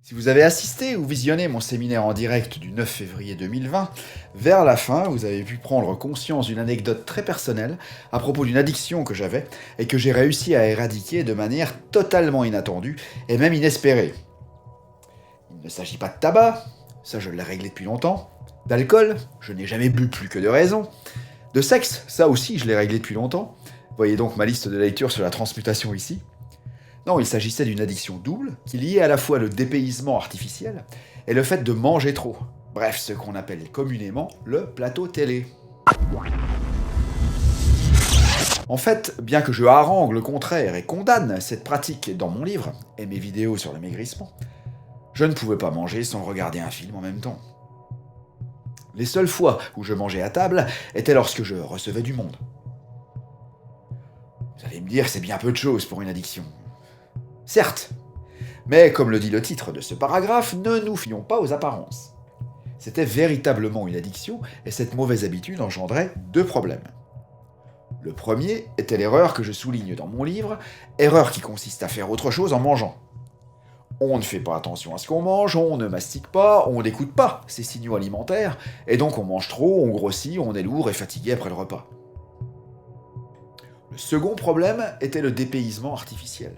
Si vous avez assisté ou visionné mon séminaire en direct du 9 février 2020, vers la fin, vous avez pu prendre conscience d'une anecdote très personnelle à propos d'une addiction que j'avais et que j'ai réussi à éradiquer de manière totalement inattendue et même inespérée. Il ne s'agit pas de tabac, ça je l'ai réglé depuis longtemps. D'alcool, je n'ai jamais bu plus que de raison. De sexe, ça aussi je l'ai réglé depuis longtemps. Voyez donc ma liste de lecture sur la transmutation ici. Non, il s'agissait d'une addiction double qui liait à la fois le dépaysement artificiel et le fait de manger trop. Bref, ce qu'on appelle communément le plateau télé. En fait, bien que je harangue le contraire et condamne cette pratique dans mon livre et mes vidéos sur le maigrissement, je ne pouvais pas manger sans regarder un film en même temps. Les seules fois où je mangeais à table étaient lorsque je recevais du monde. Vous allez me dire, c'est bien peu de choses pour une addiction. Certes, mais comme le dit le titre de ce paragraphe, ne nous fions pas aux apparences. C'était véritablement une addiction et cette mauvaise habitude engendrait deux problèmes. Le premier était l'erreur que je souligne dans mon livre, erreur qui consiste à faire autre chose en mangeant. On ne fait pas attention à ce qu'on mange, on ne mastique pas, on n'écoute pas ces signaux alimentaires, et donc on mange trop, on grossit, on est lourd et fatigué après le repas. Le second problème était le dépaysement artificiel.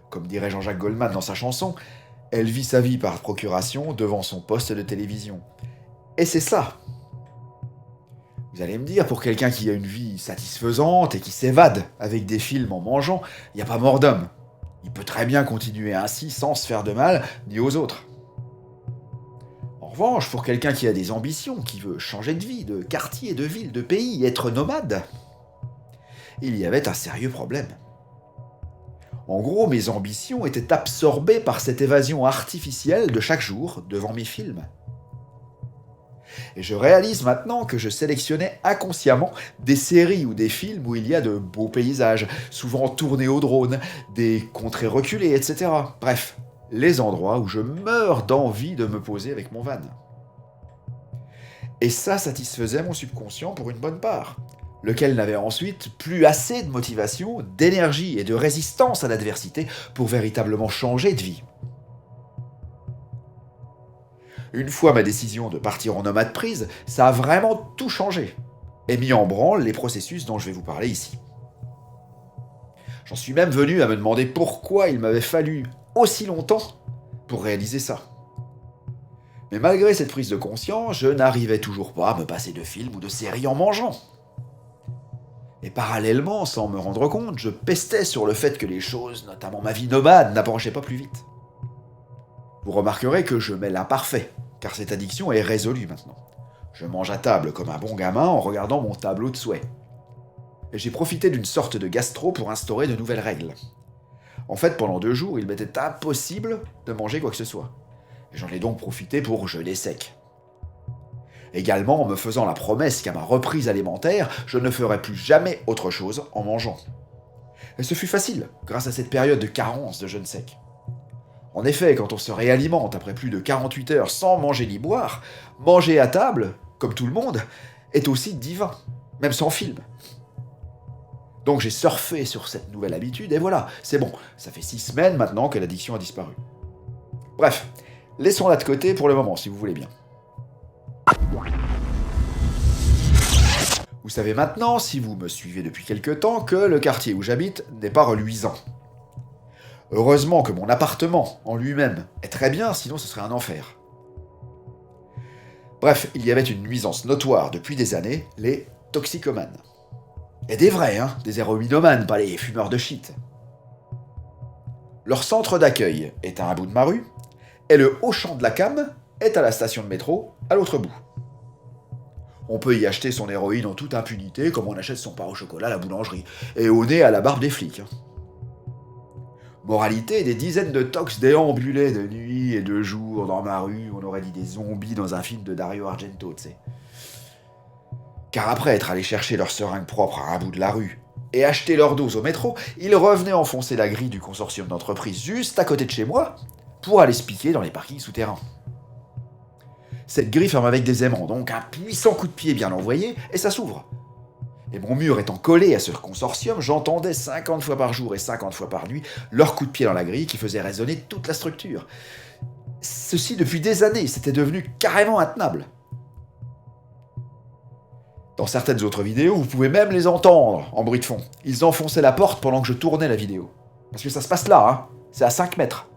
Comme dirait Jean-Jacques Goldman dans sa chanson, elle vit sa vie par procuration devant son poste de télévision. Et c'est ça. Vous allez me dire, pour quelqu'un qui a une vie satisfaisante et qui s'évade avec des films en mangeant, il n'y a pas mort d'homme. Il peut très bien continuer ainsi sans se faire de mal, ni aux autres. En revanche, pour quelqu'un qui a des ambitions, qui veut changer de vie, de quartier, de ville, de pays, être nomade, il y avait un sérieux problème. En gros, mes ambitions étaient absorbées par cette évasion artificielle de chaque jour devant mes films. Et je réalise maintenant que je sélectionnais inconsciemment des séries ou des films où il y a de beaux paysages, souvent tournés au drone, des contrées reculées, etc. Bref, les endroits où je meurs d'envie de me poser avec mon van. Et ça satisfaisait mon subconscient pour une bonne part, lequel n'avait ensuite plus assez de motivation, d'énergie et de résistance à l'adversité pour véritablement changer de vie. Une fois ma décision de partir en nomade prise, ça a vraiment tout changé et mis en branle les processus dont je vais vous parler ici. J'en suis même venu à me demander pourquoi il m'avait fallu aussi longtemps pour réaliser ça. Mais malgré cette prise de conscience, je n'arrivais toujours pas à me passer de films ou de séries en mangeant. Et parallèlement, sans me rendre compte, je pestais sur le fait que les choses, notamment ma vie nomade, n'approchaient pas plus vite. Vous remarquerez que je mets l'imparfait, car cette addiction est résolue maintenant. Je mange à table comme un bon gamin en regardant mon tableau de souhait. Et j'ai profité d'une sorte de gastro pour instaurer de nouvelles règles. En fait, pendant 2 jours, il m'était impossible de manger quoi que ce soit. Et j'en ai donc profité pour jeûner sec. Également en me faisant la promesse qu'à ma reprise alimentaire, je ne ferai plus jamais autre chose en mangeant. Et ce fut facile, grâce à cette période de carence de jeûne sec. En effet, quand on se réalimente après plus de 48 heures sans manger ni boire, manger à table, comme tout le monde, est aussi divin, même sans film. Donc j'ai surfé sur cette nouvelle habitude et voilà, c'est bon, ça fait 6 semaines maintenant que l'addiction a disparu. Bref, laissons-la de côté pour le moment si vous voulez bien. Vous savez maintenant, si vous me suivez depuis quelque temps, que le quartier où j'habite n'est pas reluisant. Heureusement que mon appartement en lui-même est très bien, sinon ce serait un enfer. Bref, il y avait une nuisance notoire depuis des années, les toxicomanes. Et des vrais, hein, des héroïnomanes, pas les fumeurs de shit. Leur centre d'accueil est à un bout de ma rue, et le Auchan de la Cam est à la station de métro, à l'autre bout. On peut y acheter son héroïne en toute impunité, comme on achète son pain au chocolat à la boulangerie, et au nez à la barbe des flics. Moralité, des dizaines de tox déambulaient de nuit et de jour dans ma rue, on aurait dit des zombies dans un film de Dario Argento, tu sais. Car après être allés chercher leur seringue propre à un bout de la rue et acheter leur dose au métro, ils revenaient enfoncer la grille du consortium d'entreprises juste à côté de chez moi pour aller se piquer dans les parkings souterrains. Cette grille ferme avec des aimants, donc un puissant coup de pied bien envoyé, et ça s'ouvre. Et mon mur étant collé à ce consortium, j'entendais 50 fois par jour et 50 fois par nuit leur coup de pied dans la grille qui faisait résonner toute la structure. Ceci depuis des années, c'était devenu carrément intenable. Dans certaines autres vidéos, vous pouvez même les entendre en bruit de fond. Ils enfonçaient la porte pendant que je tournais la vidéo. Parce que ça se passe là, hein. C'est à 5 mètres.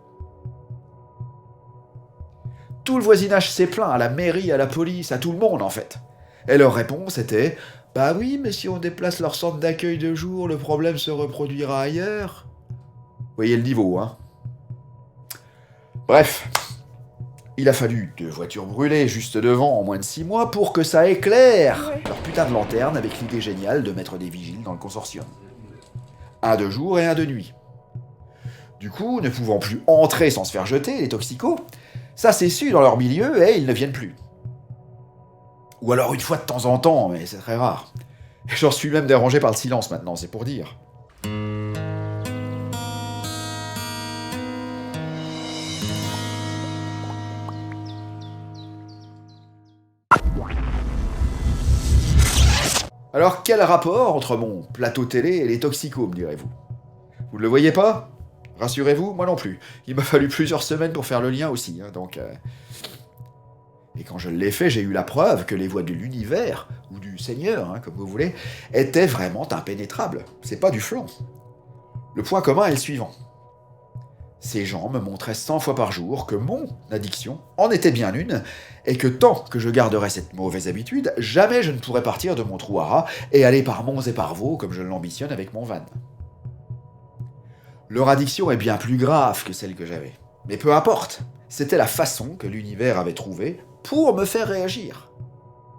Tout le voisinage s'est plaint, à la mairie, à la police, à tout le monde en fait. Et leur réponse était « Bah oui, mais si on déplace leur centre d'accueil de jour, le problème se reproduira ailleurs. » Vous voyez le niveau, hein. Bref, il a fallu 2 voitures brûlées juste devant en moins de 6 mois pour que ça éclaire leur putain de lanterne avec l'idée géniale de mettre des vigiles dans le consortium. Un de jour et un de nuit. Du coup, ne pouvant plus entrer sans se faire jeter, les toxicos, ça s'est su dans leur milieu et ils ne viennent plus. Ou alors une fois de temps en temps, mais c'est très rare. J'en suis même dérangé par le silence maintenant, c'est pour dire. Alors quel rapport entre mon plateau télé et les toxicos, me direz-vous? Vous ne le voyez pas? Rassurez-vous, moi non plus. Il m'a fallu plusieurs semaines pour faire le lien aussi, hein, donc... Et quand je l'ai fait, j'ai eu la preuve que les voies de l'univers, ou du Seigneur, hein, comme vous voulez, étaient vraiment impénétrables. C'est pas du flan. Le point commun est le suivant. Ces gens me montraient 100 fois par jour que mon addiction en était bien une, et que tant que je garderais cette mauvaise habitude, jamais je ne pourrais partir de mon trou à rats et aller par monts et par vaux comme je l'ambitionne avec mon van. Leur addiction est bien plus grave que celle que j'avais. Mais peu importe, c'était la façon que l'univers avait trouvée pour me faire réagir.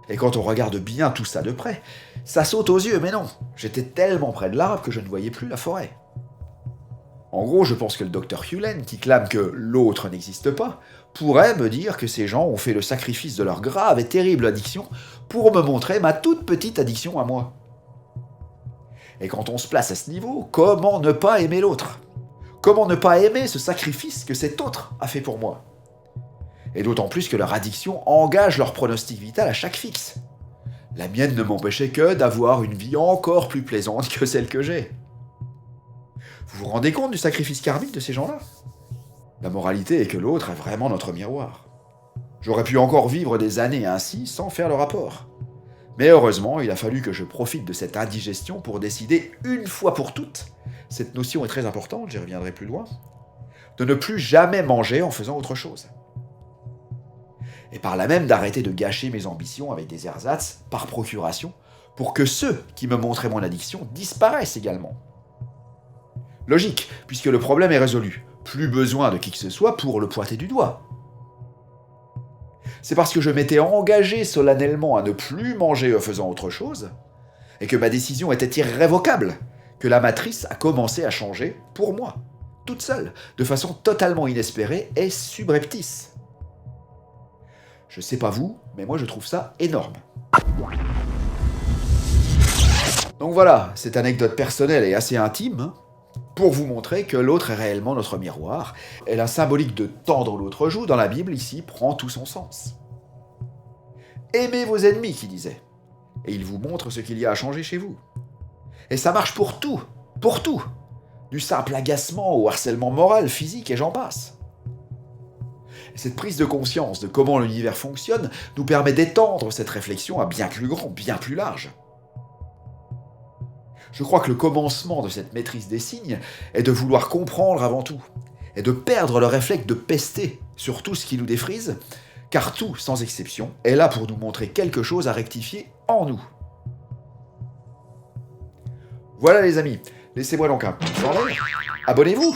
Et quand on regarde bien tout ça de près, ça saute aux yeux, mais non, j'étais tellement près de l'arbre que je ne voyais plus la forêt. En gros, je pense que le docteur Hewlett, qui clame que l'autre n'existe pas, pourrait me dire que ces gens ont fait le sacrifice de leur grave et terrible addiction pour me montrer ma toute petite addiction à moi. Et quand on se place à ce niveau, comment ne pas aimer l'autre? Comment ne pas aimer ce sacrifice que cet autre a fait pour moi? Et d'autant plus que leur addiction engage leur pronostic vital à chaque fixe. La mienne ne m'empêchait que d'avoir une vie encore plus plaisante que celle que j'ai. Vous vous rendez compte du sacrifice karmique de ces gens-là? La moralité est que l'autre est vraiment notre miroir. J'aurais pu encore vivre des années ainsi sans faire le rapport. Mais heureusement, il a fallu que je profite de cette indigestion pour décider une fois pour toutes, cette notion est très importante, j'y reviendrai plus loin, de ne plus jamais manger en faisant autre chose. Et par là même d'arrêter de gâcher mes ambitions avec des ersatz par procuration, pour que ceux qui me montraient mon addiction disparaissent également. Logique, puisque le problème est résolu. Plus besoin de qui que ce soit pour le pointer du doigt. C'est parce que je m'étais engagé solennellement à ne plus manger en faisant autre chose, et que ma décision était irrévocable, que la matrice a commencé à changer pour moi, toute seule, de façon totalement inespérée et subreptice. Je sais pas vous, mais moi je trouve ça énorme. Donc voilà, cette anecdote personnelle et assez intime, hein, pour vous montrer que l'autre est réellement notre miroir, et la symbolique de tendre l'autre joue dans la Bible ici prend tout son sens. Aimez vos ennemis, qui disait, et il vous montre ce qu'il y a à changer chez vous. Et ça marche pour tout, du simple agacement au harcèlement moral, physique et j'en passe. Et cette prise de conscience de comment l'univers fonctionne nous permet d'étendre cette réflexion à bien plus grand, bien plus large. Je crois que le commencement de cette maîtrise des signes est de vouloir comprendre avant tout, et de perdre le réflexe de pester sur tout ce qui nous défrise, car tout, sans exception, est là pour nous montrer quelque chose à rectifier en nous. Voilà les amis, laissez-moi donc un pouce en l'air, abonnez-vous,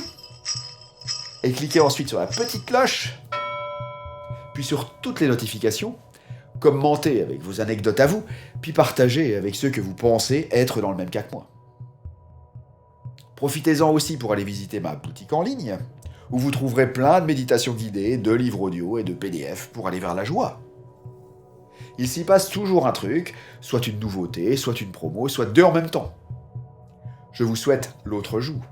et cliquez ensuite sur la petite cloche, puis sur toutes les notifications, commentez avec vos anecdotes à vous, puis partagez avec ceux que vous pensez être dans le même cas que moi. Profitez-en aussi pour aller visiter ma boutique en ligne, où vous trouverez plein de méditations guidées, de livres audio et de PDF pour aller vers la joie. Il s'y passe toujours un truc, soit une nouveauté, soit une promo, soit deux en même temps. Je vous souhaite l'autre joue.